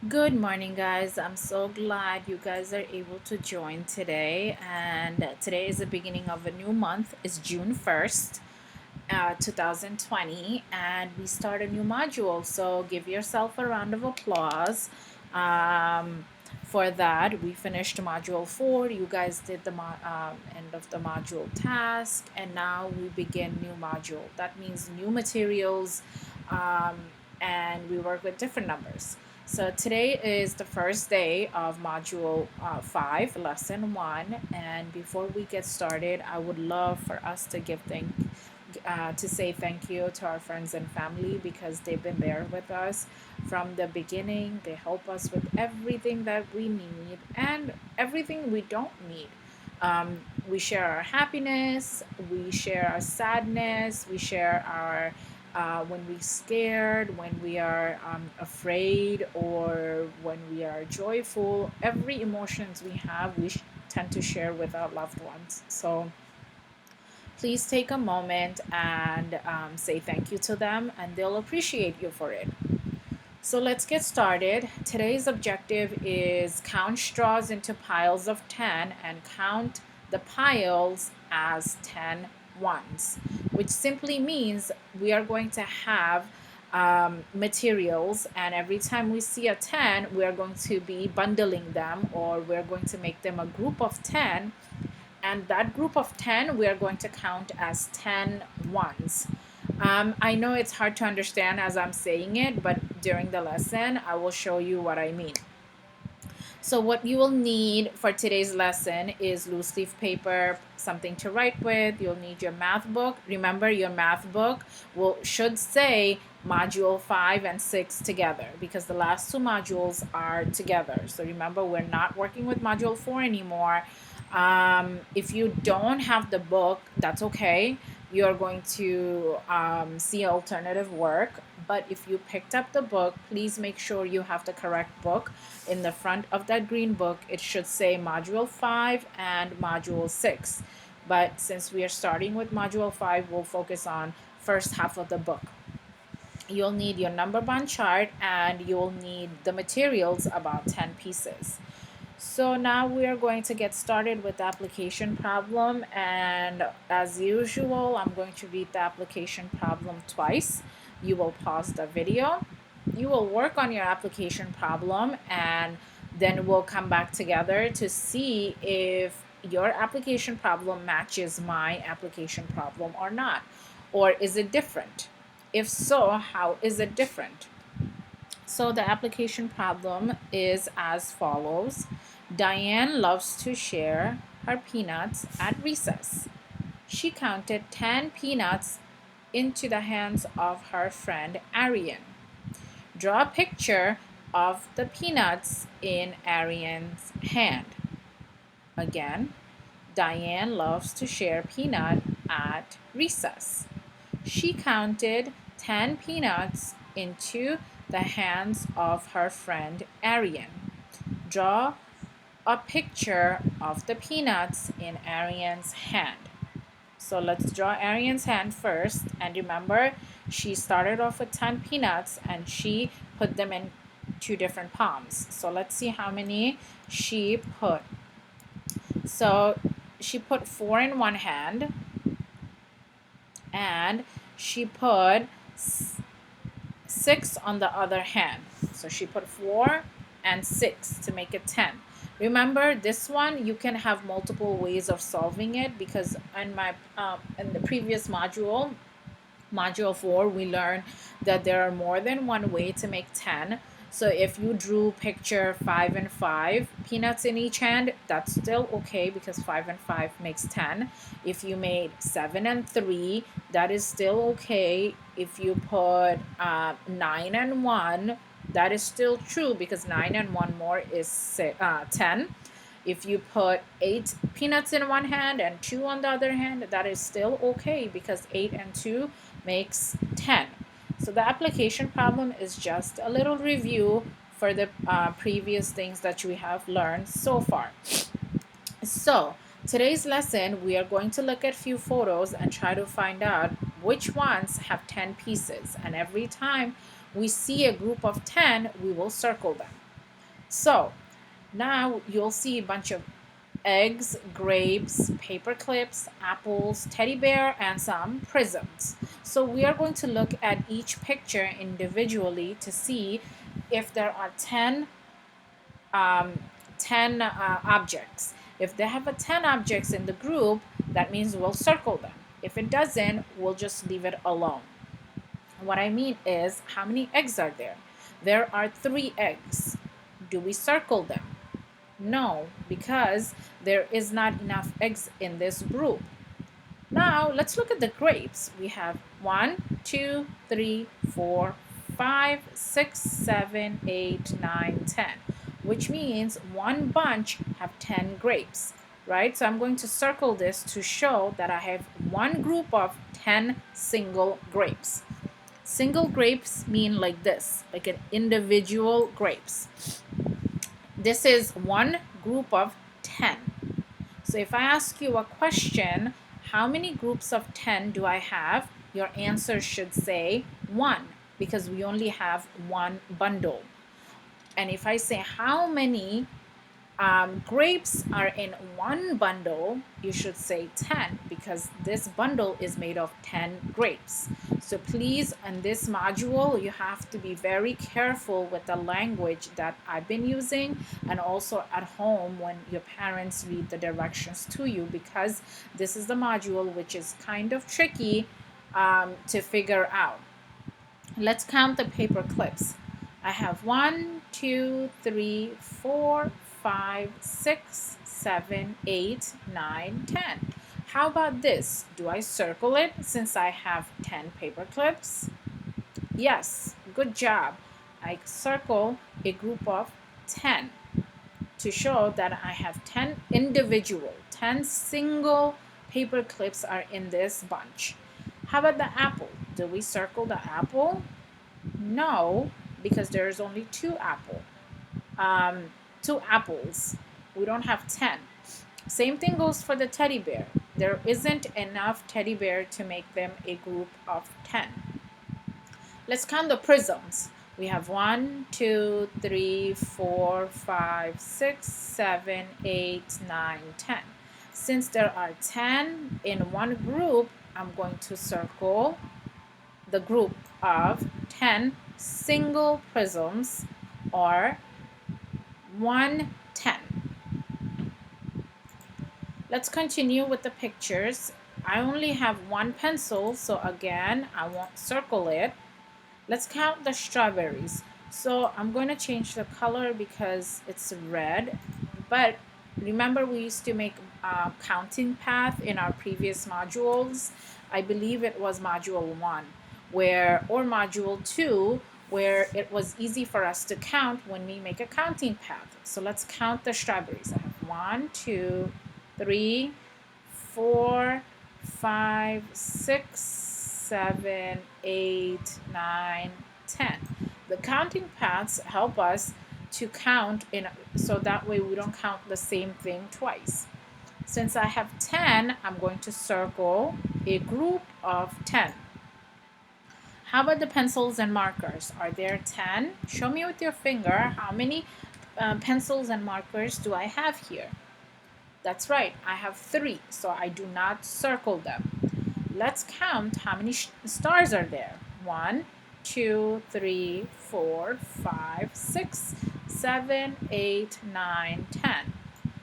Good morning, guys. I'm so glad you guys are able to join today. And today is the beginning of a new month. It's June 1st, 2020, and we start a new module. So give yourself a round of applause. Um, for that, we finished module 4. You guys did the end of the module task, and now we begin new module. That means new materials, um, and we work with different numbers. So today is the first day of module 5, lesson 1. And before we get started, I would love for us to to say thank you to our friends and family because they've been there with us from the beginning. They help us with everything that we need and everything we don't need. We share our happiness, we share our sadness, we share our when we're scared, when we are afraid, or when we are joyful. Every emotions we have, tend to share with our loved ones. So please take a moment and say thank you to them, and they'll appreciate you for it. So let's get started. Today's objective is count straws into piles of 10 and count the piles as 10 ones, which simply means we are going to have materials, and every time we see a 10, we are going to be bundling them, or we're going to make them a group of 10, and that group of 10 we are going to count as 10 ones. I know it's hard to understand as I'm saying it, but during the lesson I will show you what I mean. So what you will need for today's lesson is loose leaf paper, something to write with. You'll need your math book. Remember, your math book should say module 5 and 6 together, because the last two modules are together. So remember, we're not working with module 4 anymore. If you don't have the book, that's okay. You're going to see alternative work. But if you picked up the book, please make sure you have the correct book. In the front of that green book, it should say module 5 and module 6. But since we are starting with module 5, we'll focus on first half of the book. You'll need your number bond chart, and you'll need the materials, about 10 pieces. So now we are going to get started with the application problem, and as usual, I'm going to read the application problem twice. You will pause the video, you will work on your application problem, and then we'll come back together to see if your application problem matches my application problem or not, or is it different? If so, how is it different? So the application problem is as follows. Diane loves to share her peanuts at recess. She counted 10 peanuts into the hands of her friend Ariane. Draw a picture of the peanuts in Ariane's hand. Again, Diane loves to share peanut at recess. She counted 10 peanuts into the hands of her friend Ariane. Draw a picture of the peanuts in Ariane's hand. So let's draw Ariane's hand first. And remember, she started off with 10 peanuts and she put them in two different palms. So let's see how many she put. So she put 4 in one hand, and she put 6 on the other hand. So she put 4 and 6 to make it 10. Remember, this one you can have multiple ways of solving it, because in the previous module 4, we learned that there are more than one way to make 10. So if you drew picture 5 and 5 peanuts in each hand, that's still okay, because 5 and 5 makes 10. If you made 7 and 3, that is still okay. If you put 9 and 1, that is still true, because 9 and 1 more is 10. If you put 8 peanuts in one hand and 2 on the other hand, that is still okay, because 8 and 2 makes 10. So the application problem is just a little review for the previous things that we have learned so far. So today's lesson, we are going to look at a few photos and try to find out which ones have 10 pieces. And every time we see a group of 10, we will circle them. So now you'll see a bunch of eggs, grapes, paper clips, apples, teddy bear, and some prisms. So we are going to look at each picture individually to see if there are 10 objects. If they have 10 objects in the group, that means we'll circle them. If it doesn't, we'll just leave it alone. What I mean is, how many eggs are there? There are 3 eggs. Do we circle them? No, because there is not enough eggs in this group. Now let's look at the grapes. We have 1, 2, 3, 4, 5, 6, 7, 8, 9, 10, which means one bunch have 10 grapes, right? So I'm going to circle this to show that I have one group of 10 single grapes. Single grapes mean like this, like an individual grapes. This is one group of 10. So if I ask you a question, how many groups of 10 do I have? Your answer should say 1, because we only have one bundle. And if I say how many grapes are in one bundle, you should say 10, because this bundle is made of 10 grapes. So please, in this module, you have to be very careful with the language that I've been using, and also at home when your parents read the directions to you, because this is the module which is kind of tricky to figure out. Let's count the paper clips. I have 1, 2, 3, 4, 5, 6, 7, 8, 9, 10. How about this? Do I circle it since I have 10 paper clips? Yes, good job. I circle a group of 10 to show that I have 10 individual, 10 single paper clips are in this bunch. How about the apple? Do we circle the apple? No, because there's only 2 apples. We don't have 10. Same thing goes for the teddy bear. There isn't enough teddy bear to make them a group of 10. Let's count the prisms. We have 1, 2, 3, 4, 5, 6, 7, 8, 9, 10. Since there are 10 in one group, I'm going to circle the group of 10 single prisms, or 110. Let's continue with the pictures. I only have one pencil, so again, I won't circle it. Let's count the strawberries. So I'm going to change the color because it's red, but remember we used to make a counting path in our previous modules. I believe it was module 1 or module 2, where it was easy for us to count when we make a counting path. So let's count the strawberries. I have 1, 2, 3, 4, 5, 6, 7, 8, 9, 10. The counting paths help us to count so that way we don't count the same thing twice. Since I have 10, I'm going to circle a group of 10. How about the pencils and markers? Are there 10? Show me with your finger how many pencils and markers do I have here. That's right, I have 3, so I do not circle them. Let's count how many stars are there. 1, 2, 3, 4, 5, 6, 7, 8, 9, 10.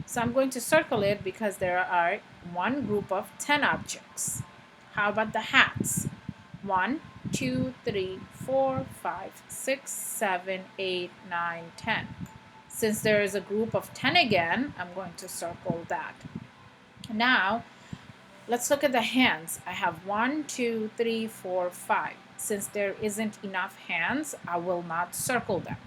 So I'm going to circle it because there are one group of 10 objects. How about the hats? 1, 2, 3, 4, 5, 6, 7, 8, 9, 10. Since there is a group of 10 again, I'm going to circle that. Now, let's look at the hands. I have 1, 2, 3, 4, 5. Since there isn't enough hands, I will not circle them.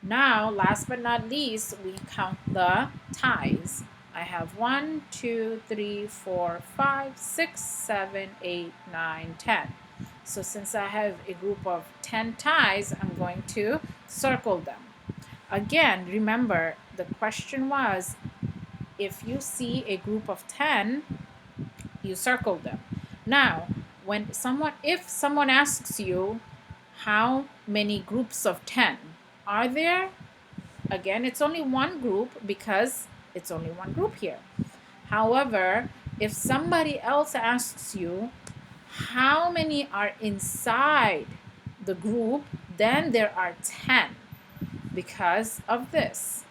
Now, last but not least, we count the ties. I have 1, 2, 3, 4, 5, 6, 7, 8, 9, 10. So since I have a group of 10 ties, I'm going to circle them. Again, remember, the question was, if you see a group of 10, you circle them. Now, if someone asks you how many groups of 10 are there, Again, it's only one group because it's only one group here. However, if somebody else asks you how many are inside the group, then there are 10 because of this.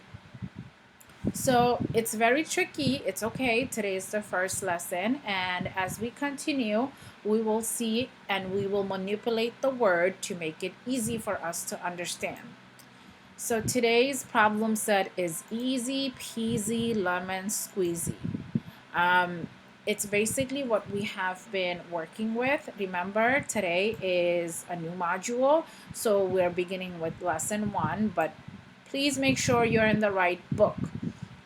So it's very tricky. It's okay. Today is the first lesson. And as we continue, we will see and we will manipulate the word to make it easy for us to understand. So today's problem set is easy peasy lemon squeezy. It's basically what we have been working with. Remember, today is a new module, so we're beginning with lesson 1, but please make sure you're in the right book.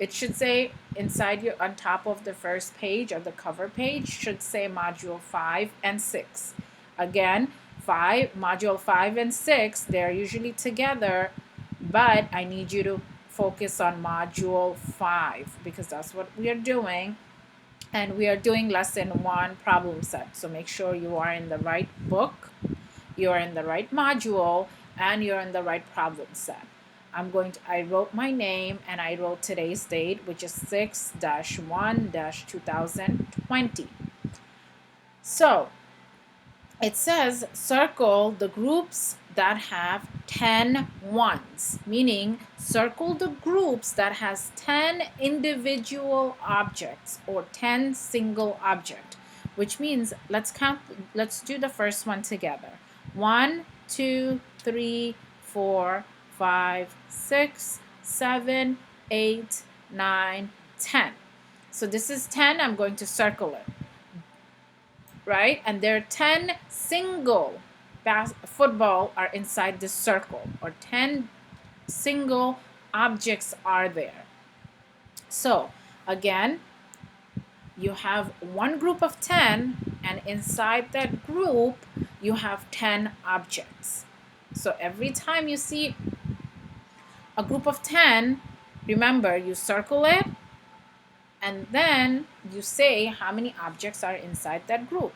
It should say inside you, on top of the first page or the cover page, should say module 5 and 6. Again, module 5 and 6, they're usually together, but I need you to focus on module 5 because that's what we are doing. And we are doing lesson 1 problem set. So make sure you are in the right book, you're in the right module, and you're in the right problem set. I wrote my name and I wrote today's date, which is 6-1-2020. So it says circle the groups that have 10 ones, meaning circle the groups that has 10 individual objects or 10 single object, which means let's do the first one together. 1, 2, 3, 4, 5, 6, 7, 8, 9, 10. So this is 10. I'm going to circle it. Right? And there are 10 single football are inside this circle, or 10 single objects are there. So again, you have one group of 10, and inside that group you have 10 objects. So every time you see a group of 10, remember, you circle it and then you say how many objects are inside that group.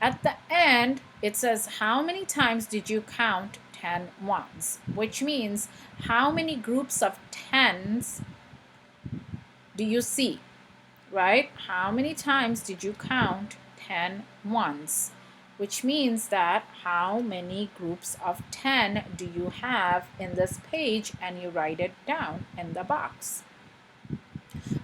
At the end, it says how many times did you count 10 ones, which means how many groups of 10s do you see, right? How many times did you count 10 ones, which means that how many groups of 10 do you have in this page, and you write it down in the box.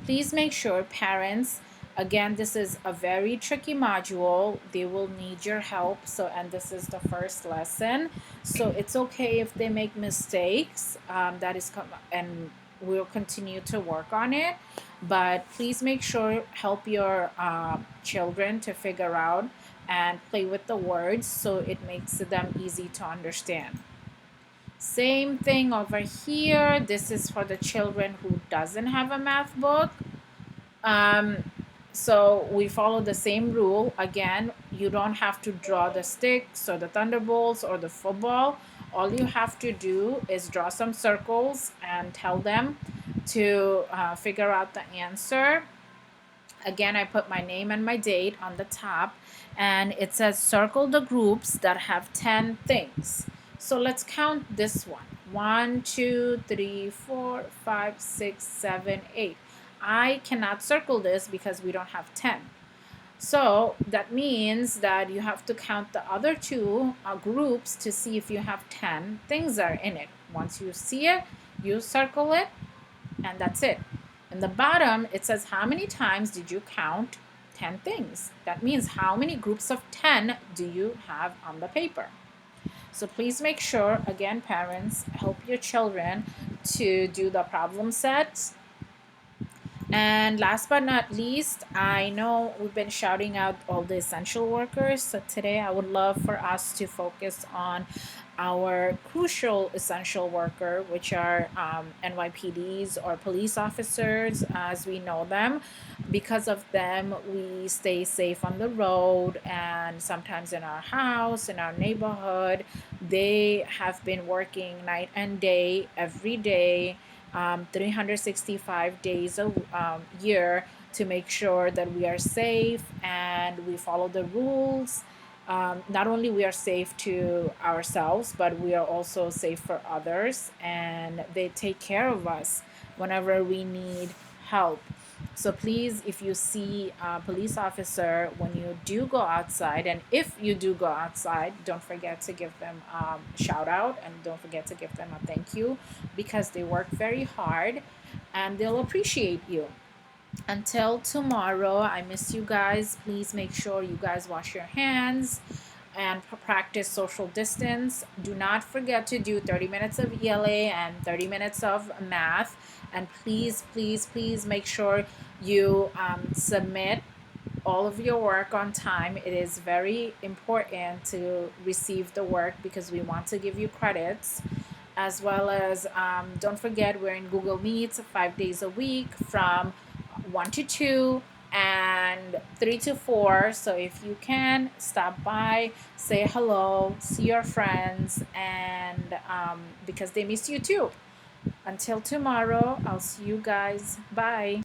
Please make sure, parents, again, this is a very tricky module. They will need your help. And this is the first lesson. So it's okay if they make mistakes. And we'll continue to work on it. But please make sure, help your children to figure out and play with the words so it makes them easy to understand. Same thing over here. This is for the children who doesn't have a math book. So we follow the same rule. Again, you don't have to draw the sticks or the thunderbolts or the football. All you have to do is draw some circles and tell them to figure out the answer. Again, I put my name and my date on the top, and it says circle the groups that have 10 things. So let's count this one. 1, 2, 3, 4, 5, 6, 7, 8. I cannot circle this because we don't have 10. So that means that you have to count the other two groups to see if you have 10 things are in it. Once you see it, you circle it, and that's it. In the bottom, it says how many times did you count 10 things. That means how many groups of 10 do you have on the paper. So please make sure, again, parents, help your children to do the problem sets. And last but not least, I know we've been shouting out all the essential workers. So today I would love for us to focus on our crucial essential worker, which are NYPDs or police officers as we know them. Because of them, we stay safe on the road and sometimes in our house, in our neighborhood. They have been working night and day, every day, 365 days a year to make sure that we are safe and we follow the rules not only we are safe to ourselves, but we are also safe for others, and they take care of us whenever we need help. So please, if you see a police officer when you do go outside, and if you do go outside, don't forget to give them a shout out, and don't forget to give them a thank you, because they work very hard and they'll appreciate you. Until tomorrow, I miss you guys. Please make sure you guys wash your hands and practice social distance. Do not forget to do 30 minutes of ELA and 30 minutes of math. And please, please, please make sure you submit all of your work on time. It is very important to receive the work because we want to give you credits. As well as, don't forget, we're in Google Meets 5 days a week from 1 to 2 and 3 to 4. So if you can, stop by, say hello, see your friends, and because they miss you too. Until tomorrow, I'll see you guys. Bye.